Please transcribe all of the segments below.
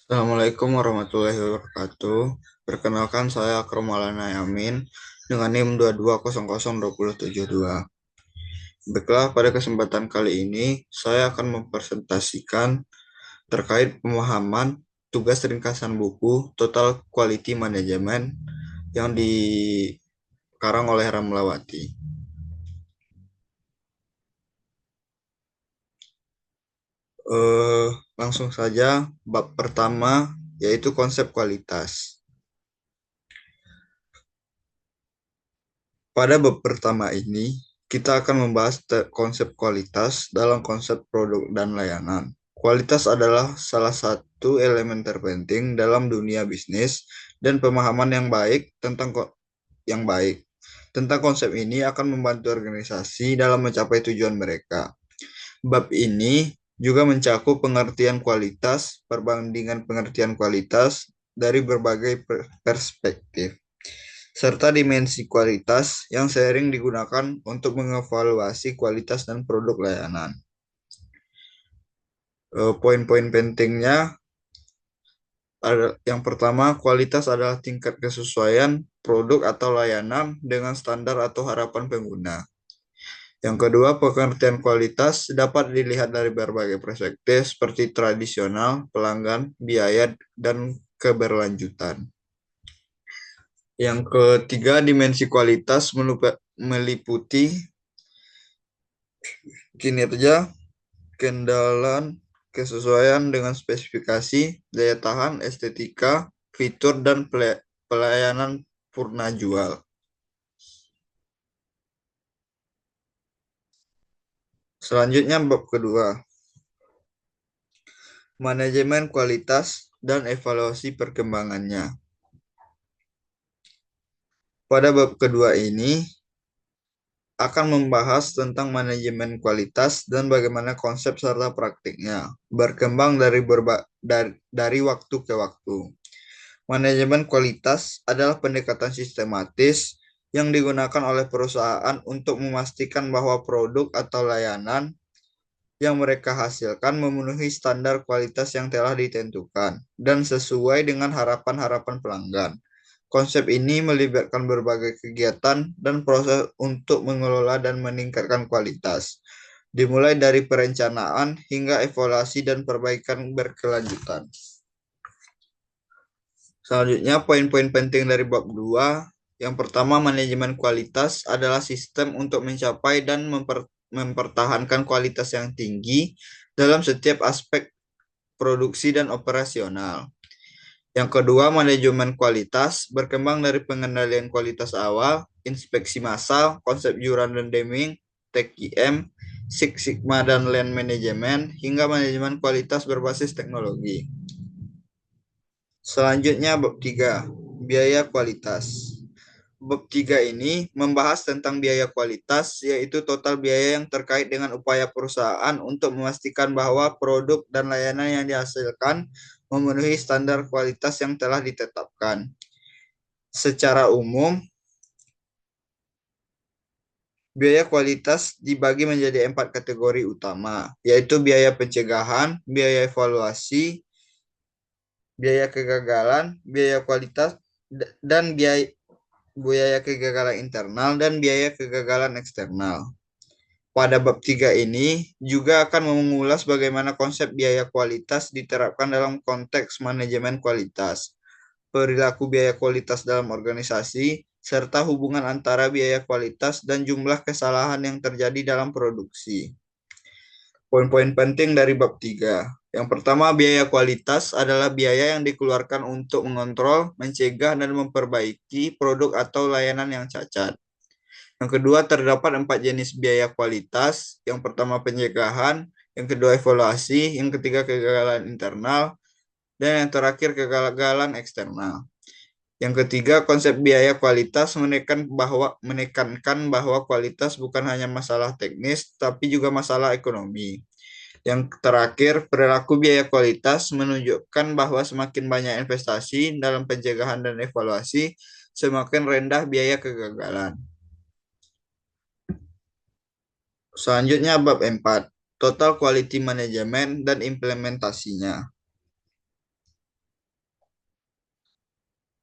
Assalamualaikum warahmatullahi wabarakatuh. Perkenalkan saya Akrom Maulana Yamin dengan NIM 220002072. Baiklah, pada kesempatan kali ini saya akan mempresentasikan terkait pemahaman tugas ringkasan buku Total Quality Management yang dikarang oleh Ramlawati. Eh, Langsung saja bab pertama yaitu konsep kualitas. Pada bab pertama ini, kita akan membahas konsep kualitas dalam konsep produk dan layanan. Kualitas adalah salah satu elemen terpenting dalam dunia bisnis dan pemahaman yang baik tentang konsep ini akan membantu organisasi dalam mencapai tujuan mereka. Bab ini juga mencakup pengertian kualitas, perbandingan pengertian kualitas dari berbagai perspektif serta dimensi kualitas yang sering digunakan untuk mengevaluasi kualitas dan produk layanan. Poin-poin pentingnya yang pertama, kualitas adalah tingkat kesesuaian produk atau layanan dengan standar atau harapan pengguna. Yang kedua, pengertian kualitas dapat dilihat dari berbagai perspektif seperti tradisional, pelanggan, biaya, dan keberlanjutan. Yang ketiga, dimensi kualitas meliputi kinerja, kendalan, kesesuaian dengan spesifikasi, daya tahan, estetika, fitur, dan pelayanan purna jual. Selanjutnya bab kedua, manajemen kualitas dan evaluasi perkembangannya. Pada bab kedua ini akan membahas tentang manajemen kualitas dan bagaimana konsep serta praktiknya berkembang dari waktu ke waktu. Manajemen kualitas adalah pendekatan sistematis yang digunakan oleh perusahaan untuk memastikan bahwa produk atau layanan yang mereka hasilkan memenuhi standar kualitas yang telah ditentukan dan sesuai dengan harapan-harapan pelanggan. Konsep ini melibatkan berbagai kegiatan dan proses untuk mengelola dan meningkatkan kualitas, dimulai dari perencanaan hingga evaluasi dan perbaikan berkelanjutan. Selanjutnya, poin-poin penting dari bab 2. Yang pertama, manajemen kualitas adalah sistem untuk mencapai dan mempertahankan kualitas yang tinggi dalam setiap aspek produksi dan operasional. Yang kedua, manajemen kualitas berkembang dari pengendalian kualitas awal, inspeksi massal, konsep Juran dan Deming, TQM, Six Sigma dan Lean Management, hingga manajemen kualitas berbasis teknologi. Selanjutnya bab 3, biaya kualitas. Bab 3 ini membahas tentang biaya kualitas, yaitu total biaya yang terkait dengan upaya perusahaan untuk memastikan bahwa produk dan layanan yang dihasilkan memenuhi standar kualitas yang telah ditetapkan. Secara umum, biaya kualitas dibagi menjadi 4 kategori utama, yaitu biaya pencegahan, biaya evaluasi, biaya kegagalan, biaya kualitas, dan biaya kegagalan internal dan biaya kegagalan eksternal. Pada bab 3 ini juga akan mengulas bagaimana konsep biaya kualitas diterapkan dalam konteks manajemen kualitas, perilaku biaya kualitas dalam organisasi, serta hubungan antara biaya kualitas dan jumlah kesalahan yang terjadi dalam produksi. Poin-poin penting dari bab 3. Yang pertama, biaya kualitas adalah biaya yang dikeluarkan untuk mengontrol, mencegah, dan memperbaiki produk atau layanan yang cacat. Yang kedua, terdapat 4 jenis biaya kualitas. Yang pertama, pencegahan. Yang kedua, evaluasi. Yang ketiga, kegagalan internal. Dan yang terakhir, kegagalan eksternal. Yang ketiga, konsep biaya kualitas menekankan bahwa kualitas bukan hanya masalah teknis, tapi juga masalah ekonomi. Yang terakhir, perilaku biaya kualitas menunjukkan bahwa semakin banyak investasi dalam pencegahan dan evaluasi, semakin rendah biaya kegagalan. Selanjutnya bab 4, Total Quality Management dan implementasinya.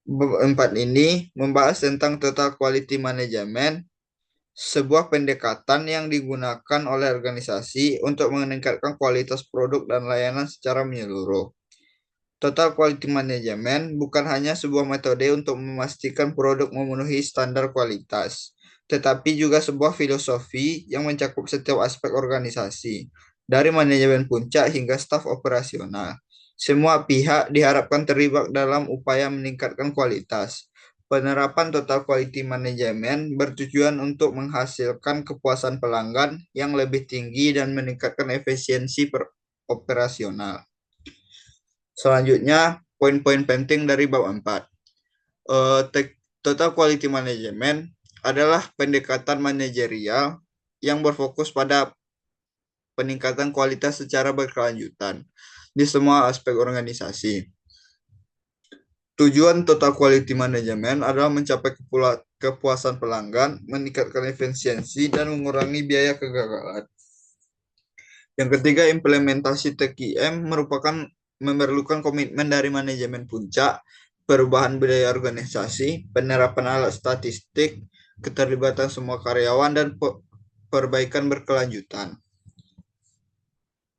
Bab 4 ini membahas tentang total quality management, sebuah pendekatan yang digunakan oleh organisasi untuk meningkatkan kualitas produk dan layanan secara menyeluruh. Total quality management bukan hanya sebuah metode untuk memastikan produk memenuhi standar kualitas, tetapi juga sebuah filosofi yang mencakup setiap aspek organisasi, dari manajemen puncak hingga staf operasional. Semua pihak diharapkan terlibat dalam upaya meningkatkan kualitas. Penerapan total quality management bertujuan untuk menghasilkan kepuasan pelanggan yang lebih tinggi dan meningkatkan efisiensi operasional. Selanjutnya, poin-poin penting dari bab 4. Total quality management adalah pendekatan manajerial yang berfokus pada peningkatan kualitas secara berkelanjutan di semua aspek organisasi. Tujuan total quality management adalah mencapai kepuasan pelanggan, meningkatkan efisiensi, dan mengurangi biaya kegagalan. Yang ketiga, implementasi TQM memerlukan komitmen dari manajemen puncak, perubahan budaya organisasi, penerapan alat statistik, keterlibatan semua karyawan, dan perbaikan berkelanjutan.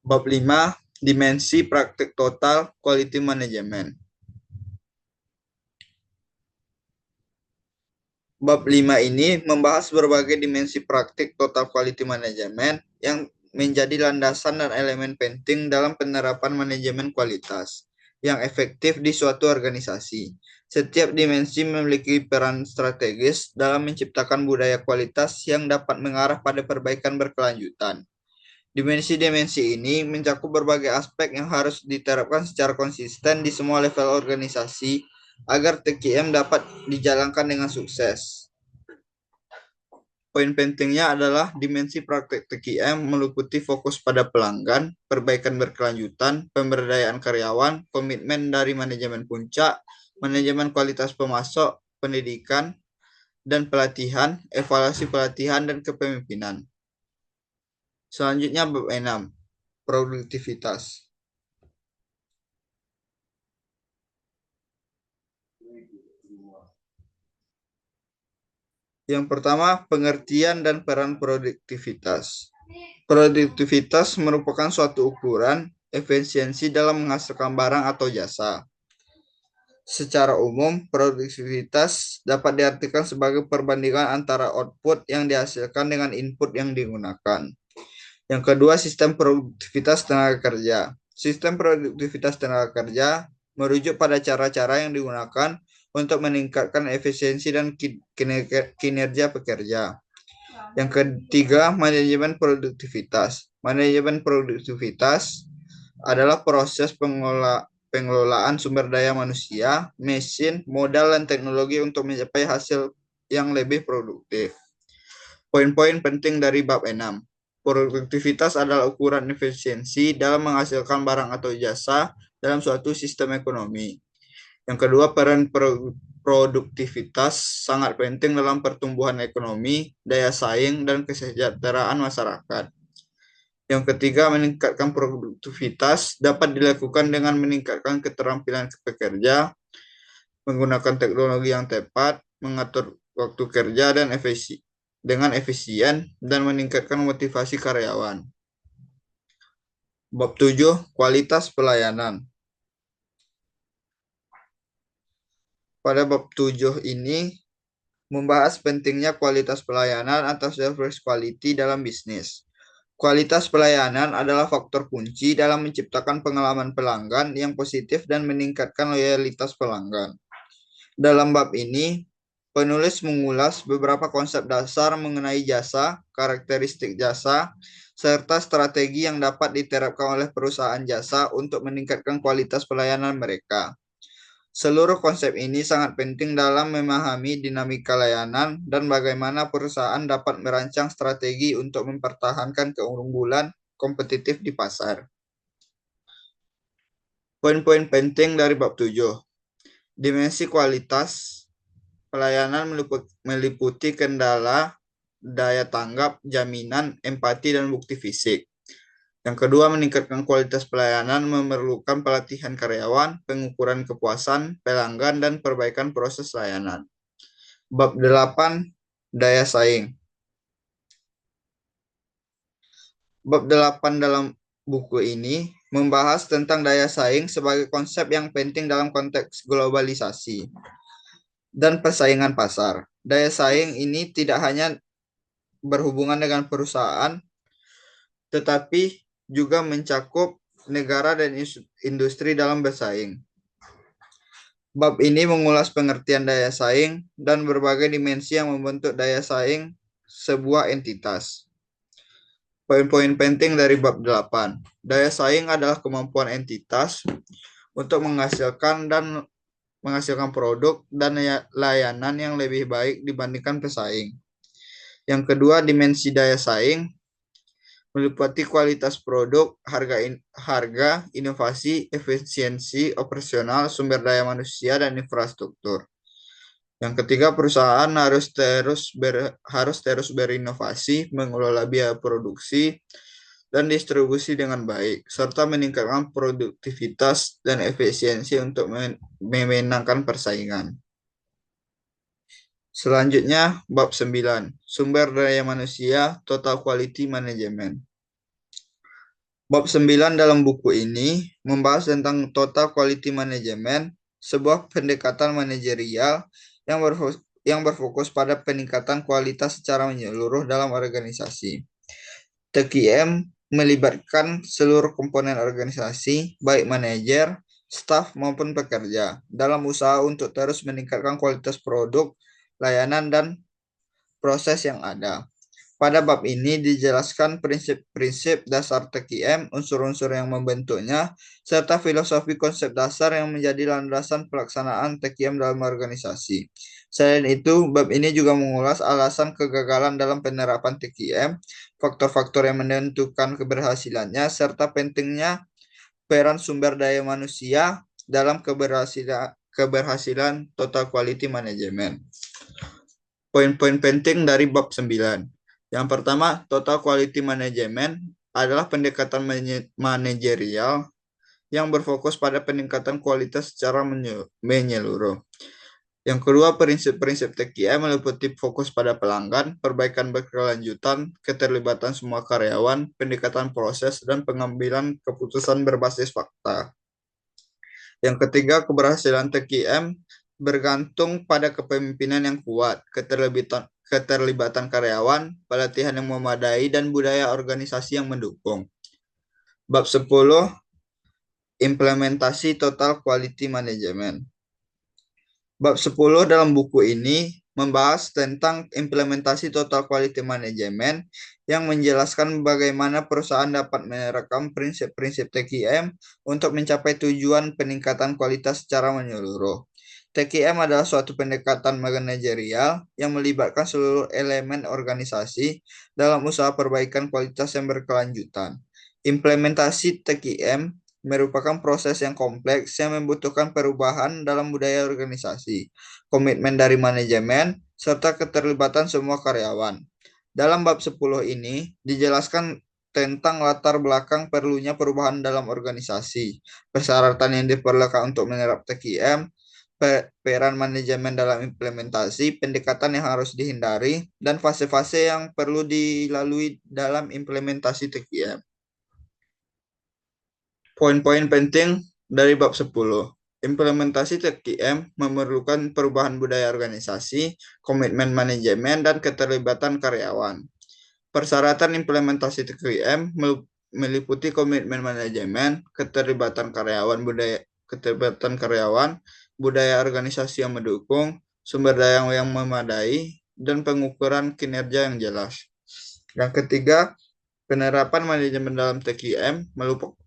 Bab 5, dimensi praktik total quality management. Bab 5 ini membahas berbagai dimensi praktik total quality management yang menjadi landasan dan elemen penting dalam penerapan manajemen kualitas yang efektif di suatu organisasi. Setiap dimensi memiliki peran strategis dalam menciptakan budaya kualitas yang dapat mengarah pada perbaikan berkelanjutan. Dimensi-dimensi ini mencakup berbagai aspek yang harus diterapkan secara konsisten di semua level organisasi agar TQM dapat dijalankan dengan sukses. Poin pentingnya adalah dimensi praktek TQM meliputi fokus pada pelanggan, perbaikan berkelanjutan, pemberdayaan karyawan, komitmen dari manajemen puncak, manajemen kualitas pemasok, pendidikan, dan pelatihan, evaluasi pelatihan, dan kepemimpinan. Selanjutnya bab 6, produktivitas. Yang pertama, pengertian dan peran produktivitas. Produktivitas merupakan suatu ukuran efisiensi dalam menghasilkan barang atau jasa. Secara umum, produktivitas dapat diartikan sebagai perbandingan antara output yang dihasilkan dengan input yang digunakan. Yang kedua, sistem produktivitas tenaga kerja. Sistem produktivitas tenaga kerja merujuk pada cara-cara yang digunakan untuk meningkatkan efisiensi dan kinerja pekerja. Yang ketiga, manajemen produktivitas. Manajemen produktivitas adalah proses pengelolaan sumber daya manusia, mesin, modal, dan teknologi untuk mencapai hasil yang lebih produktif. Poin-poin penting dari bab 6. Produktivitas adalah ukuran efisiensi dalam menghasilkan barang atau jasa dalam suatu sistem ekonomi. Yang kedua, peran produktivitas sangat penting dalam pertumbuhan ekonomi, daya saing, dan kesejahteraan masyarakat. Yang ketiga, meningkatkan produktivitas dapat dilakukan dengan meningkatkan keterampilan pekerja, menggunakan teknologi yang tepat, mengatur waktu kerja dengan efisien, dan meningkatkan motivasi karyawan. Bab 7, kualitas pelayanan. Pada bab 7 ini membahas pentingnya kualitas pelayanan atau service quality dalam bisnis. Kualitas pelayanan adalah faktor kunci dalam menciptakan pengalaman pelanggan yang positif dan meningkatkan loyalitas pelanggan. Dalam bab ini, penulis mengulas beberapa konsep dasar mengenai jasa, karakteristik jasa, serta strategi yang dapat diterapkan oleh perusahaan jasa untuk meningkatkan kualitas pelayanan mereka. Seluruh konsep ini sangat penting dalam memahami dinamika layanan dan bagaimana perusahaan dapat merancang strategi untuk mempertahankan keunggulan kompetitif di pasar. Poin-poin penting dari bab 7. Dimensi kualitas pelayanan meliputi kendala, daya tanggap, jaminan, empati, dan bukti fisik. Yang kedua, meningkatkan kualitas pelayanan memerlukan pelatihan karyawan, pengukuran kepuasan pelanggan, dan perbaikan proses layanan. Bab 8, daya saing. Bab 8 dalam buku ini membahas tentang daya saing sebagai konsep yang penting dalam konteks globalisasi dan persaingan pasar. Daya saing ini tidak hanya berhubungan dengan perusahaan, tetapi juga mencakup negara dan industri dalam bersaing. Bab ini mengulas pengertian daya saing dan berbagai dimensi yang membentuk daya saing sebuah entitas. Poin-poin penting dari bab 8. Daya saing adalah kemampuan entitas untuk menghasilkan produk dan layanan yang lebih baik dibandingkan pesaing. Yang kedua, dimensi daya saing meliputi kualitas produk, harga, inovasi, efisiensi operasional, sumber daya manusia, dan infrastruktur. Yang ketiga, perusahaan harus terus berinovasi, mengelola biaya produksi dan distribusi dengan baik, serta meningkatkan produktivitas dan efisiensi untuk memenangkan persaingan. Selanjutnya, bab 9, sumber daya manusia, total quality management. Bab 9 dalam buku ini membahas tentang total quality management, sebuah pendekatan manajerial yang berfokus pada peningkatan kualitas secara menyeluruh dalam organisasi. TQM melibatkan seluruh komponen organisasi, baik manajer, staf maupun pekerja, dalam usaha untuk terus meningkatkan kualitas produk, layanan, dan proses yang ada. Pada bab ini dijelaskan prinsip-prinsip dasar TQM, unsur-unsur yang membentuknya, serta filosofi konsep dasar yang menjadi landasan pelaksanaan TQM dalam organisasi. Selain itu, bab ini juga mengulas alasan kegagalan dalam penerapan TQM, faktor-faktor yang menentukan keberhasilannya, serta pentingnya peran sumber daya manusia dalam keberhasilan total quality management. Poin-poin penting dari bab 9. Yang pertama, total quality management adalah pendekatan manajerial yang berfokus pada peningkatan kualitas secara menyeluruh. Yang kedua, prinsip-prinsip TQM meliputi fokus pada pelanggan, perbaikan berkelanjutan, keterlibatan semua karyawan, pendekatan proses, dan pengambilan keputusan berbasis fakta. Yang ketiga, keberhasilan TQM bergantung pada kepemimpinan yang kuat, keterlibatan karyawan, pelatihan yang memadai, dan budaya organisasi yang mendukung. Bab 10, implementasi total quality management. Bab 10 dalam buku ini membahas tentang implementasi total quality management yang menjelaskan bagaimana perusahaan dapat menerapkan prinsip-prinsip TQM untuk mencapai tujuan peningkatan kualitas secara menyeluruh. TQM adalah suatu pendekatan manajerial yang melibatkan seluruh elemen organisasi dalam usaha perbaikan kualitas yang berkelanjutan. Implementasi TQM merupakan proses yang kompleks yang membutuhkan perubahan dalam budaya organisasi, komitmen dari manajemen, serta keterlibatan semua karyawan. Dalam bab 10 ini dijelaskan tentang latar belakang perlunya perubahan dalam organisasi, persyaratan yang diperlukan untuk menerapkan TQM, peran manajemen dalam implementasi, pendekatan yang harus dihindari, dan fase-fase yang perlu dilalui dalam implementasi TQM. Poin-poin penting dari bab 10. Implementasi TQM memerlukan perubahan budaya organisasi, komitmen manajemen, dan keterlibatan karyawan. Persyaratan implementasi TQM meliputi komitmen manajemen, keterlibatan karyawan, budaya organisasi yang mendukung, sumber daya yang memadai, dan pengukuran kinerja yang jelas. Yang ketiga, penerapan manajemen dalam TQM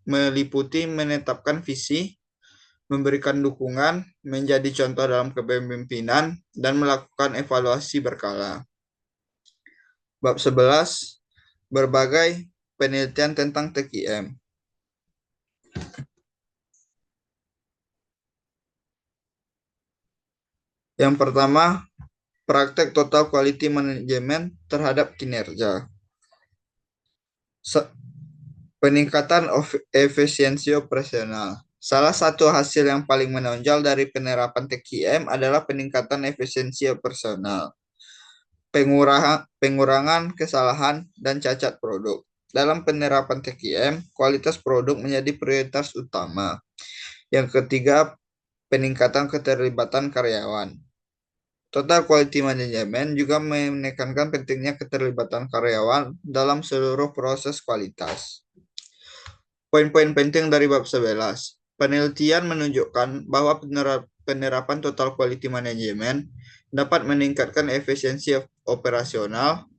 meliputi menetapkan visi, memberikan dukungan, menjadi contoh dalam kepemimpinan, dan melakukan evaluasi berkala. Bab 11, berbagai penelitian tentang TQM. Yang pertama, praktek total quality management terhadap kinerja. Peningkatan efisiensi operasional. Salah satu hasil yang paling menonjol dari penerapan TQM adalah peningkatan efisiensi operasional, pengurangan kesalahan, dan cacat produk. Dalam penerapan TQM, kualitas produk menjadi prioritas utama. Yang ketiga, peningkatan keterlibatan karyawan. Total Quality Management juga menekankan pentingnya keterlibatan karyawan dalam seluruh proses kualitas. Poin-poin penting dari bab 11. Penelitian menunjukkan bahwa penerapan Total Quality Management dapat meningkatkan efisiensi operasional,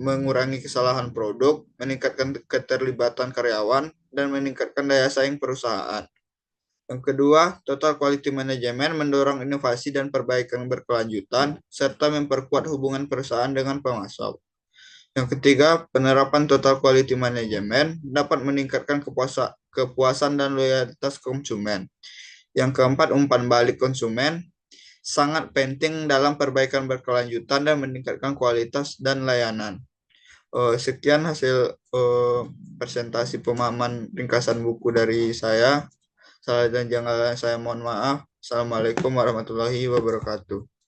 mengurangi kesalahan produk, meningkatkan keterlibatan karyawan, dan meningkatkan daya saing perusahaan. Yang kedua, Total Quality Management mendorong inovasi dan perbaikan berkelanjutan, serta memperkuat hubungan perusahaan dengan pemasok. Yang ketiga, penerapan Total Quality Management dapat meningkatkan kepuasan dan loyalitas konsumen. Yang keempat, umpan balik konsumen sangat penting dalam perbaikan berkelanjutan dan meningkatkan kualitas dan layanan. Sekian hasil presentasi pemahaman ringkasan buku dari saya. Salah dan janggalan saya mohon maaf. Assalamualaikum warahmatullahi wabarakatuh.